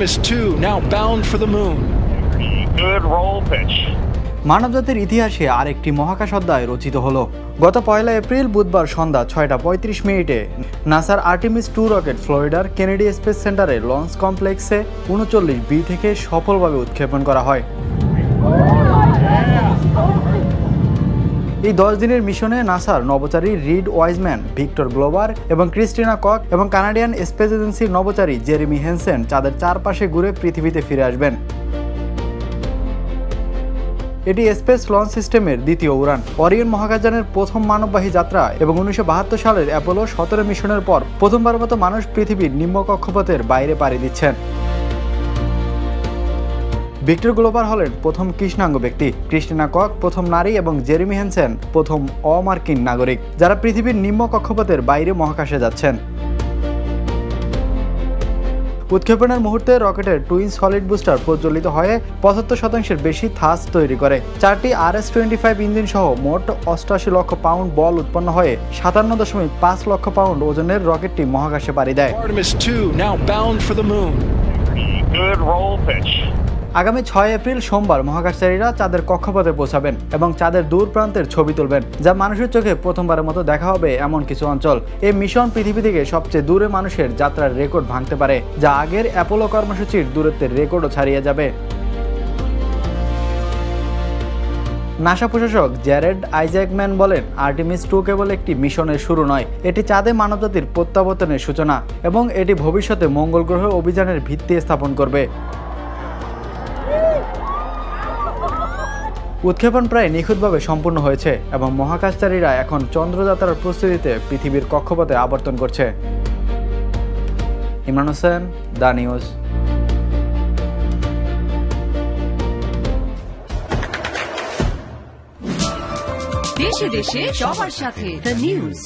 Artemis 2 now bound for the moon. Good roll pitch. মানবজাতির ইতিহাসে আরেকটি মহাকাশ অধ্যায় রচিত হলো। গত 1 এপ্রিল বুধবার সন্ধ্যা 6:35 নাসার আর্টেমিস 2 রকেট ফ্লোরিডার কেনেডি স্পেস সেন্টারের লঞ্চ কমপ্লেক্সে 39B থেকে সফলভাবে উৎক্ষেপণ করা হয়। এই 10 দিনের মিশনে নাসার নভোচারী রিড ওয়াইজম্যান, ভিক্টর গ্লোবার এবং ক্রিস্টিনা কক এবং কানাডিয়ান স্পেস এজেন্সির নভোচারী জেরেমি হেনসেন চাঁদের চারপাশে ঘুরে পৃথিবীতে ফিরে আসবেন। এটি স্পেস লঞ্চ সিস্টেমের দ্বিতীয় উড়ান, অরিয়ন মহাকাশযানের প্রথম মানববাহী যাত্রা এবং 1972 সালের অ্যাপোলো 17 মিশনের পর প্রথমবারের মতো মানুষ পৃথিবীর নিম্ন কক্ষপথের বাইরে পাড়ি দিচ্ছেন। ভিক্টর গ্লোবার হলেন প্রথম কৃষ্ণাঙ্গ ব্যক্তি, ক্রিস্টিনা কক প্রথম নারী এবং জেরেমি হেনসেন প্রথম অমার্কিন নাগরিক যারা পৃথিবীর নিম্ন কক্ষপথের বাইরে মহাকাশে যাচ্ছেন। উৎক্ষেপণের মুহূর্তে রকেটের টুইন সলিড বুস্টার প্রজ্বলিত হয়ে 75% বেশি থার্স্ট তৈরি করে। 4টি RS-25 ইঞ্জিন সহ মোট 88 লক্ষ পাউন্ড বল উৎপন্ন হয়ে 57.5 লক্ষ পাউন্ড ওজনের রকেটটি মহাকাশে পাড়ি দেয়। Artemis 2 now bound for the moon. Good roll pitch. আগামী 6 এপ্রিল সোমবার মহাকাশচারীরা চাঁদের কক্ষপথে পৌঁছাবেন এবং চাঁদের দূর প্রান্তের ছবি তুলবেন, যা মানুষের চোখে প্রথমবারের মতো দেখা হবে এমন কিছু অঞ্চল। এই মিশন পৃথিবী থেকে সবচেয়ে দূরে মানুষের যাত্রার রেকর্ড ভাঙতে পারে, যা আগের অ্যাপোলো কর্মসূচির দূরত্বের রেকর্ডও ছাড়িয়ে যাবে। নাসা প্রশাসক জ্যারেড আইজ্যাকম্যান বলেন, আর্টেমিস 2 কেবল একটি মিশনের শুরু নয়, এটি চাঁদে মানবজাতির প্রত্যাবর্তনের সূচনা এবং এটি ভবিষ্যতে মঙ্গল গ্রহ অভিযানের ভিত্তি স্থাপন করবে। উৎক্ষেপণ প্রায় নিখুঁতভাবে সম্পূর্ণ হয়েছে এবং মহাকাশচারীরা এখন চন্দ্রযাত্রার প্রস্তুতিতে পৃথিবীর কক্ষপথে আবর্তন করছে। Imran Hossain, the news. দেশে দেশে সবার সাথে দ্য নিউজ।